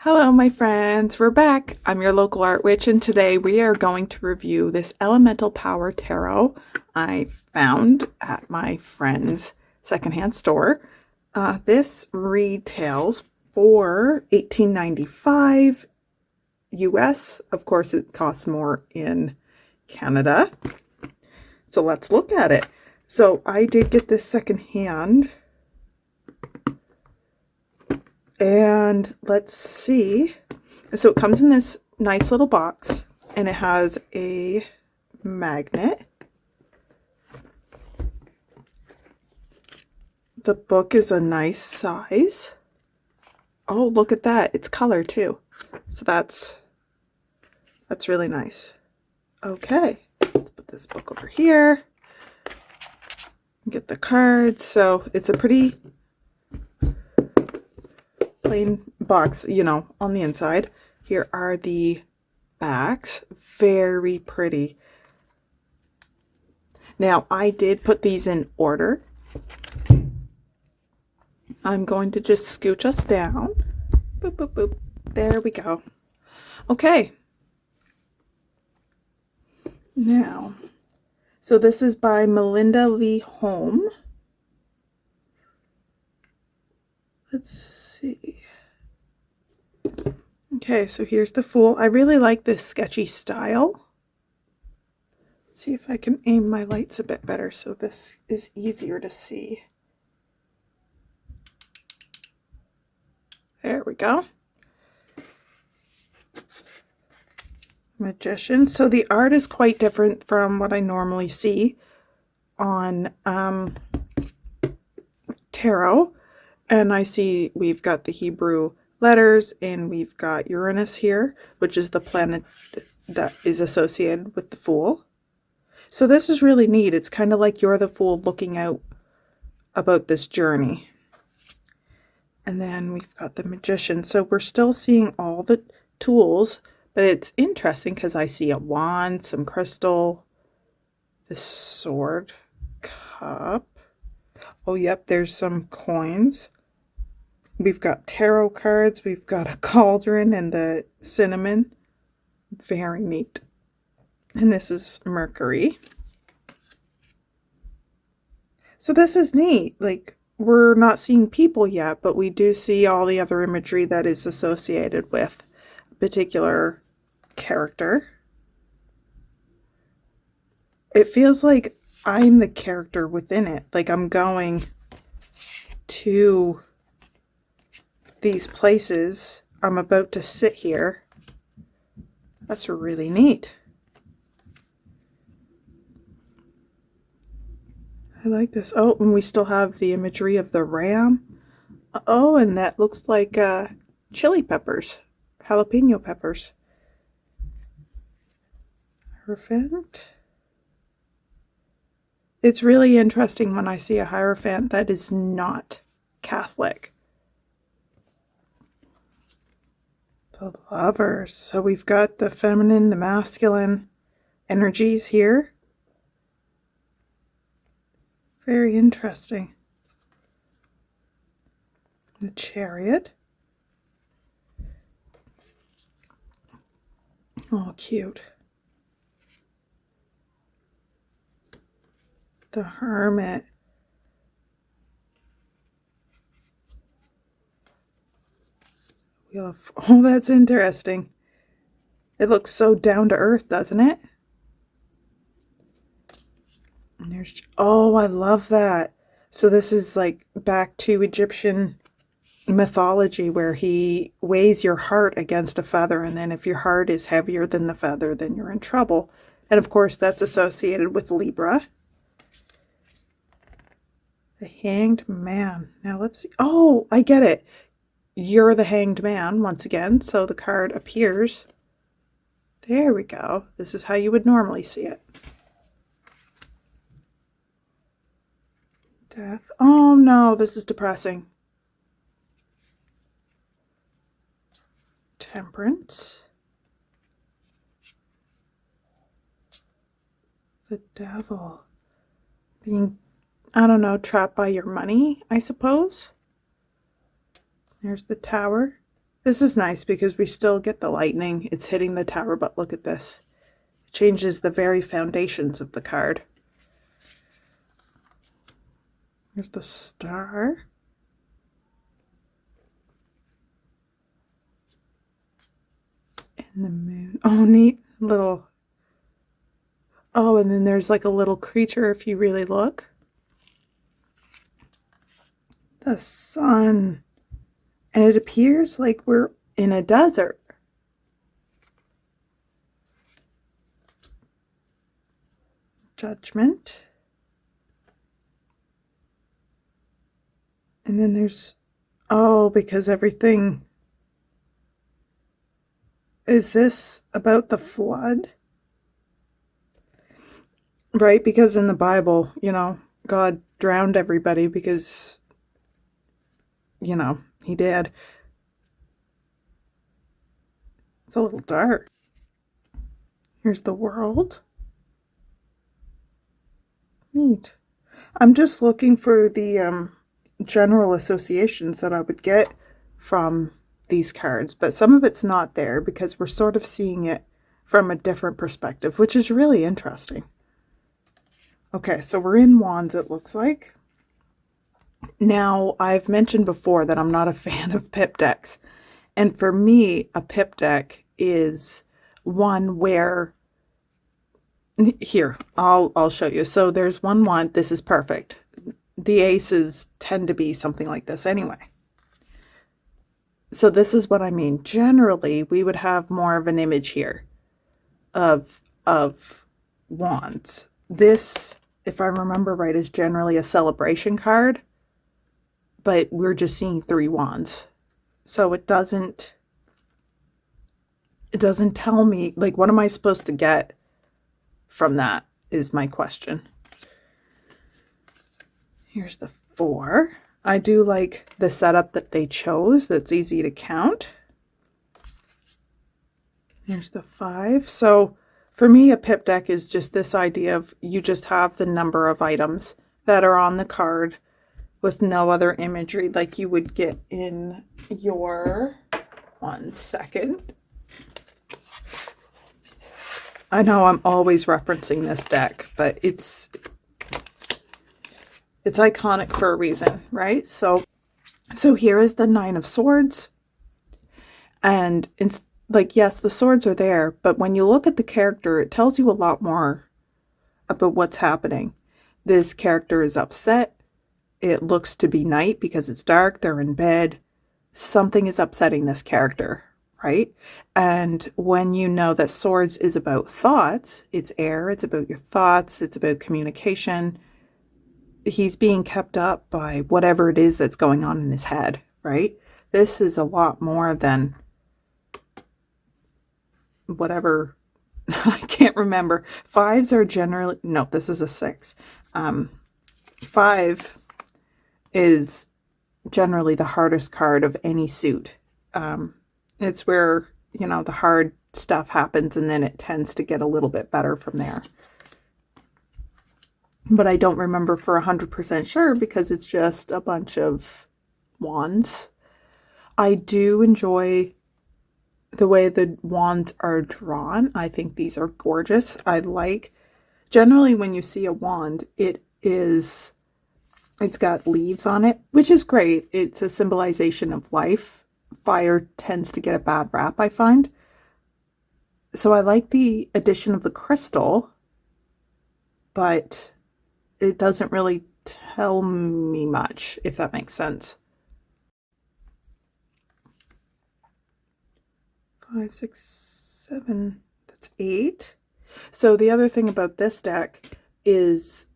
Hello, my friends. We're back. I'm your local art witch, and today we are going to review this Elemental Power Tarot I found at my friend's secondhand store. This retails for $18.95 US. Of course, it costs more in Canada. So let's look at it. So I did get this secondhand. And let's see. So it comes in this nice little box and it has a magnet. The book is a nice size. Oh, look at that. It's color too. So that's really nice. Okay. Let's put this book over here. Get the cards. So it's a pretty plain box, you know, on the inside. Here are the backs. Very pretty. Now, I did put these in order. I'm going to just scooch us down. Boop, boop, boop. There we go. Okay. Now, so this is by Melinda Lee Holm. Let's see. Okay, so here's the Fool. I really like this sketchy style. Let's see if I can aim my lights a bit better so this is easier to see. There we go. Magician. So the art is quite different from what I normally see on tarot. And I see we've got the Hebrew letters and we've got Uranus here, which is the planet that is associated with the Fool. So this is really neat. It's kind of like you're the Fool looking out about this journey. And then we've got the Magician. So we're still seeing all the tools, but it's interesting because I see a wand, some crystal, the sword, cup. Oh, yep, there's some coins. We've got tarot cards. We've got a cauldron and the cinnamon. Very neat. And this is Mercury. So this is neat. Like, we're not seeing people yet, but we do see all the other imagery that is associated with a particular character. It feels like I'm the character within it. Like I'm going to these places. I'm about to sit here. That's really neat. I like this. Oh, and we still have the imagery of the ram. Oh, and that looks like chili peppers, jalapeno peppers. Hierophant. It's really interesting when I see a Hierophant that is not Catholic. The Lovers. So we've got the feminine, the masculine energies here. Very interesting. The Chariot. Oh, cute. The Hermit. Oh, that's interesting. It looks so down to earth, doesn't it? And there's, oh, I love that. So this is like back to Egyptian mythology where he weighs your heart against a feather, and then if your heart is heavier than the feather, then you're in trouble. And of course, that's associated with Libra. The Hanged Man. Now let's see. Oh, I get it. You're the Hanged Man once again. So the card appears. There we go. This is how you would normally see it. Death. Oh no, this is depressing. Temperance. The Devil. Being, I don't know, trapped by your money, I suppose. There's the Tower. This is nice because we still get the lightning. It's hitting the tower, but look at this. It changes the very foundations of the card. Here's the star. And the moon. Oh, neat little. Oh, and then there's like a little creature if you really look. The sun. And it appears like we're in a desert. Judgment. And then there's, oh, because everything, is this about the flood? Right, because in the Bible, God drowned everybody because, he did. It's a little dark. Here's the world. Neat. I'm just looking for the general associations that I would get from these cards, but some of it's not there because we're sort of seeing it from a different perspective, which is really interesting. Okay, so we're in Wands, it looks like. Now, I've mentioned before that I'm not a fan of pip decks. And for me, a pip deck is one where, here, I'll show you. So there's one wand, this is perfect. The aces tend to be something like this anyway. So this is what I mean. Generally, we would have more of an image here of wands. This, if I remember right, is generally a celebration card, but we're just seeing 3 wands. So it doesn't tell me, like, what am I supposed to get from that is my question. Here's the 4. I do like the setup that they chose. That's easy to count. Here's the 5. So for me, a pip deck is just this idea of you just have the number of items that are on the card with no other imagery like you would get in your, one second. I know I'm always referencing this deck, but it's iconic for a reason, right? So here is the 9 of Swords. And it's like, yes, the swords are there, but when you look at the character, it tells you a lot more about what's happening. This character is upset. It looks to be night because it's dark. They're in bed. Something is upsetting this character, right? And when you know that Swords is about thoughts, it's air, it's about your thoughts, it's about communication. He's being kept up by whatever it is that's going on in his head, right? This is a lot more than whatever. I can't remember. 5s are generally, no, this is a 6. 5 is generally the hardest card of any suit. It's where, the hard stuff happens and then it tends to get a little bit better from there. But I don't remember for 100% sure because it's just a bunch of wands. I do enjoy the way the wands are drawn. I think these are gorgeous. I like, generally when you see a wand, it's got leaves on it, which is great. It's a symbolization of life. Fire tends to get a bad rap, I find. So I like the addition of the crystal, but it doesn't really tell me much, if that makes sense. 5, 6, 7, that's 8. So the other thing about this deck is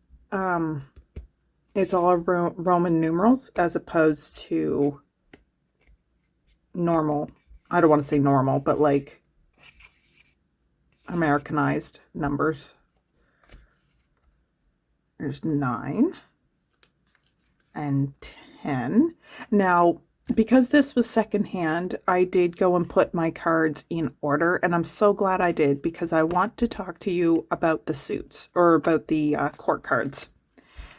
it's all Roman numerals as opposed to normal. I don't want to say normal, but like Americanized numbers. There's 9 and 10. Now, because this was secondhand, I did go and put my cards in order, and I'm so glad I did because I want to talk to you about the suits or about the court cards.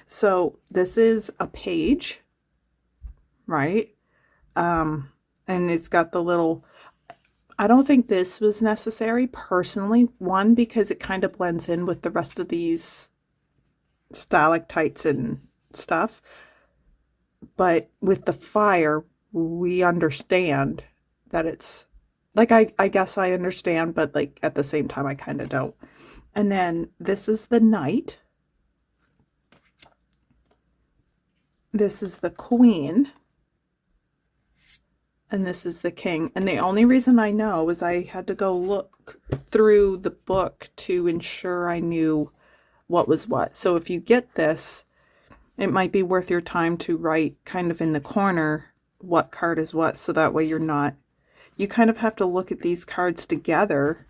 So this is a page, right? And it's got the little, I don't think this was necessary personally. One, because it kind of blends in with the rest of these stalactites and stuff. But with the fire, we understand that it's like, I guess I understand, but like at the same time, I kind of don't. And then this is the knight. This is the queen. And this is the king. And the only reason I know is I had to go look through the book to ensure I knew what was what. So if you get this, it might be worth your time to write kind of in the corner what card is what, so that way you're not, you kind of have to look at these cards together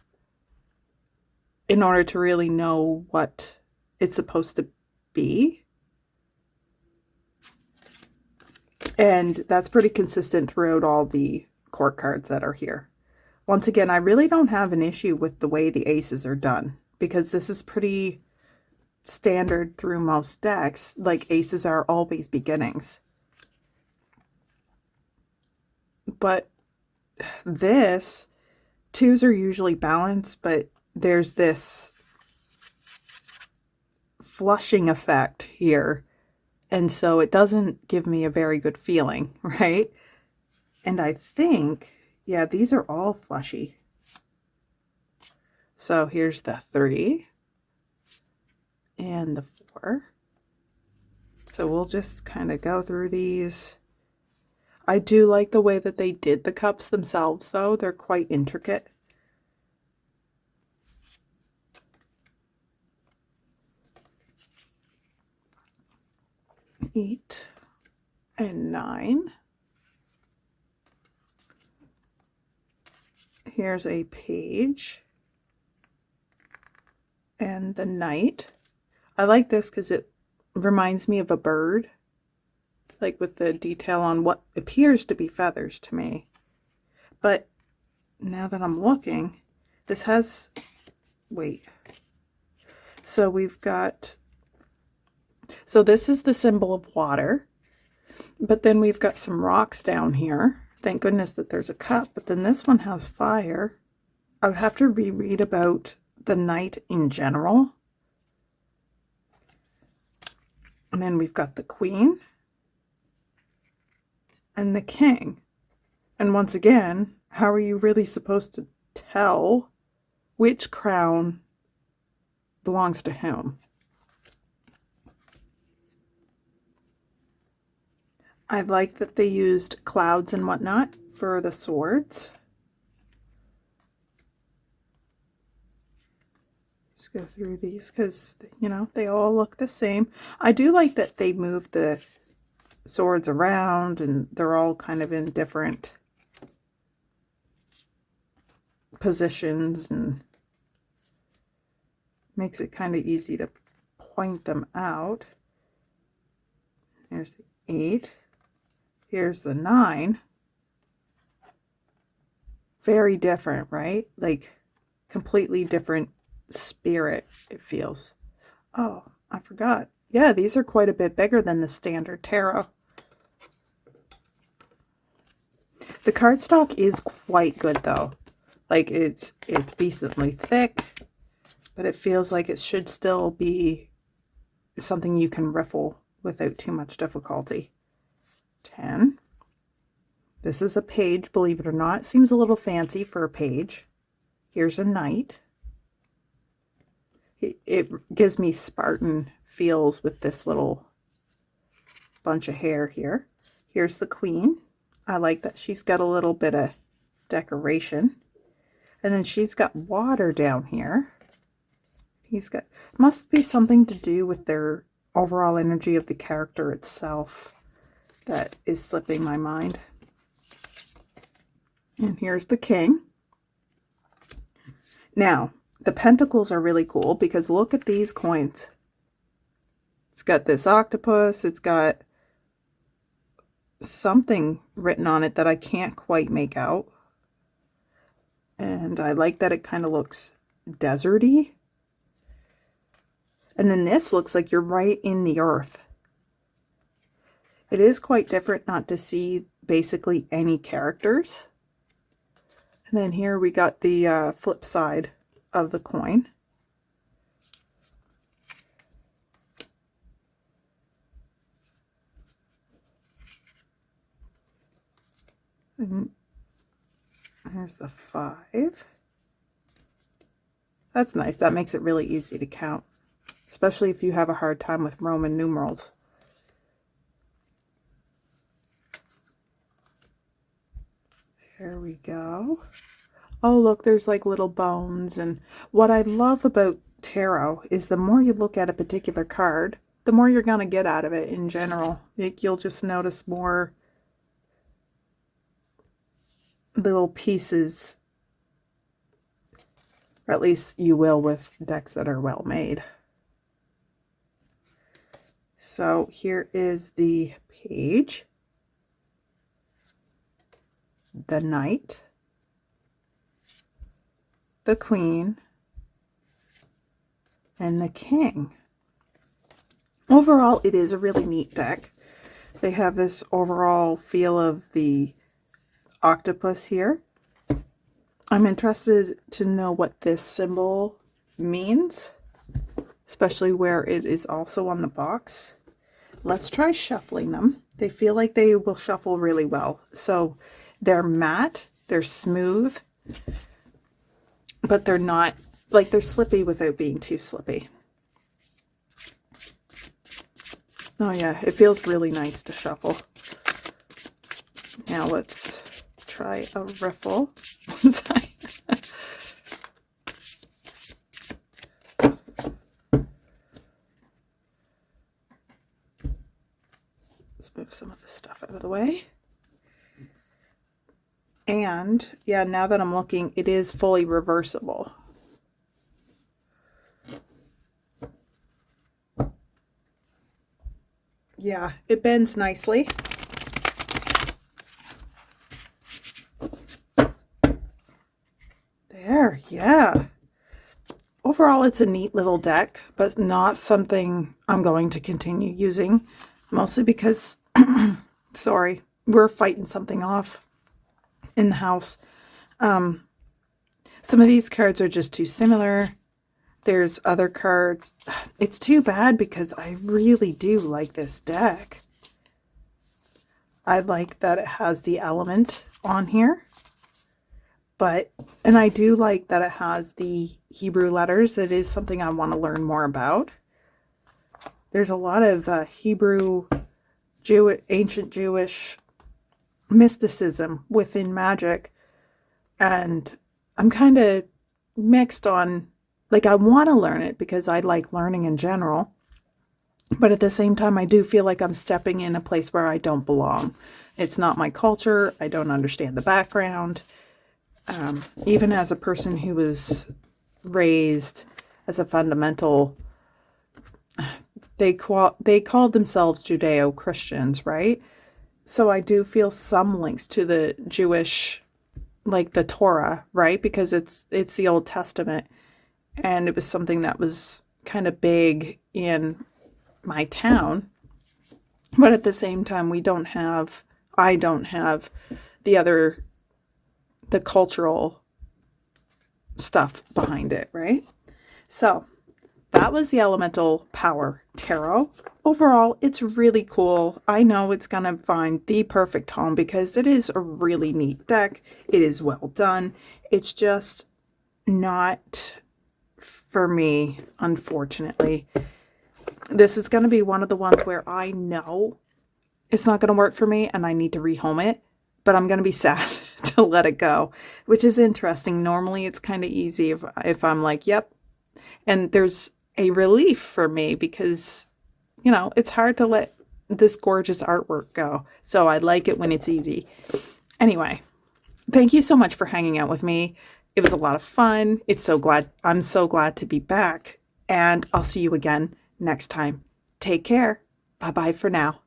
in order to really know what it's supposed to be. And that's pretty consistent throughout all the court cards that are here. Once again, I really don't have an issue with the way the aces are done, because this is pretty standard through most decks. Like, aces are always beginnings. But this, twos are usually balanced, but there's this flushing effect here. And so it doesn't give me a very good feeling, right? And I think, yeah, these are all flushy. So here's the 3 and the 4. So we'll just kind of go through these. I do like the way that they did the cups themselves, though. They're quite intricate. Eight and 9. Here's a page and the knight. I like this because it reminds me of a bird, like with the detail on what appears to be feathers to me. But now that I'm looking, this has, wait. So we've got, so this is the symbol of water, but then we've got some rocks down here. Thank goodness that there's a cup, but then this one has fire. I would have to reread about the knight in general. And then we've got the queen and the king. And once again, how are you really supposed to tell which crown belongs to whom? I like that they used clouds and whatnot for the swords. Let's go through these because, you know, they all look the same. I do like that they move the swords around and they're all kind of in different positions, and makes it kind of easy to point them out. There's the 8. Here's the 9. Very different, right? Like, completely different spirit, it feels. Oh, I forgot. Yeah, these are quite a bit bigger than the standard tarot. The cardstock is quite good, though. Like, it's decently thick, but it feels like it should still be something you can riffle without too much difficulty. 10. This is a page, believe it or not. It seems a little fancy for a page. Here's a knight. It gives me Spartan feels with this little bunch of hair here. Here's the queen. I like that she's got a little bit of decoration. And then she's got water down here. He's got, must be something to do with their overall energy of the character itself that is slipping my mind. And here's the king. Now, the pentacles are really cool because look at these coins. It's got this octopus. It's got something written on it that I can't quite make out. And I like that it kind of looks deserty. And then this looks like you're right in the earth. It is quite different not to see basically any characters. And then here we got the flip side of the coin. And there's the 5. That's nice. That makes it really easy to count, especially if you have a hard time with Roman numerals. There we go. Oh, look, there's like little bones. And what I love about tarot is the more you look at a particular card, the more you're going to get out of it in general. You'll just notice more little pieces, or at least you will with decks that are well made. So here is the Page, the Knight, the Queen, and the King. Overall, it is a really neat deck. They have this overall feel of the octopus here. I'm interested to know what this symbol means, especially where it is also on the box. Let's try shuffling them. They feel like they will shuffle really well. So they're matte, they're smooth, but they're not, like, they're slippy without being too slippy. Oh yeah, it feels really nice to shuffle. Now let's try a riffle. Let's move some of this stuff out of the way. And yeah, now that I'm looking, it is fully reversible. Yeah, it bends nicely. There, yeah. Overall, it's a neat little deck, but not something I'm going to continue using, mostly because, sorry, we're fighting something off in the house. Some of these cards are just too similar. There's other cards. It's too bad because I really do like this deck. I like that it has the element on here. And I do like that it has the Hebrew letters. It is something I want to learn more about. There's a lot of Hebrew, ancient Jewish mysticism within magic. And I'm kind of mixed on, like, I want to learn it because I like learning in general. But at the same time, I do feel like I'm stepping in a place where I don't belong. It's not my culture. I don't understand the background. Even as a person who was raised as a fundamental, they called themselves Judeo-Christians, right? So I do feel some links to the Jewish, like the Torah, right? Because it's the Old Testament. And it was something that was kind of big in my town. But at the same time, I don't have the cultural stuff behind it, right? So that was the Elemental Power Tarot. Overall, it's really cool. I know it's going to find the perfect home because it is a really neat deck. It is well done. It's just not for me, unfortunately. This is going to be one of the ones where I know it's not going to work for me and I need to rehome it, but I'm going to be sad to let it go, which is interesting. Normally it's kind of easy if I'm like, yep. And there's a relief for me because, you know, it's hard to let this gorgeous artwork go. So I like it when it's easy. Anyway, thank you so much for hanging out with me. It was a lot of fun. I'm so glad to be back, and I'll see you again next time. Take care. Bye-bye for now.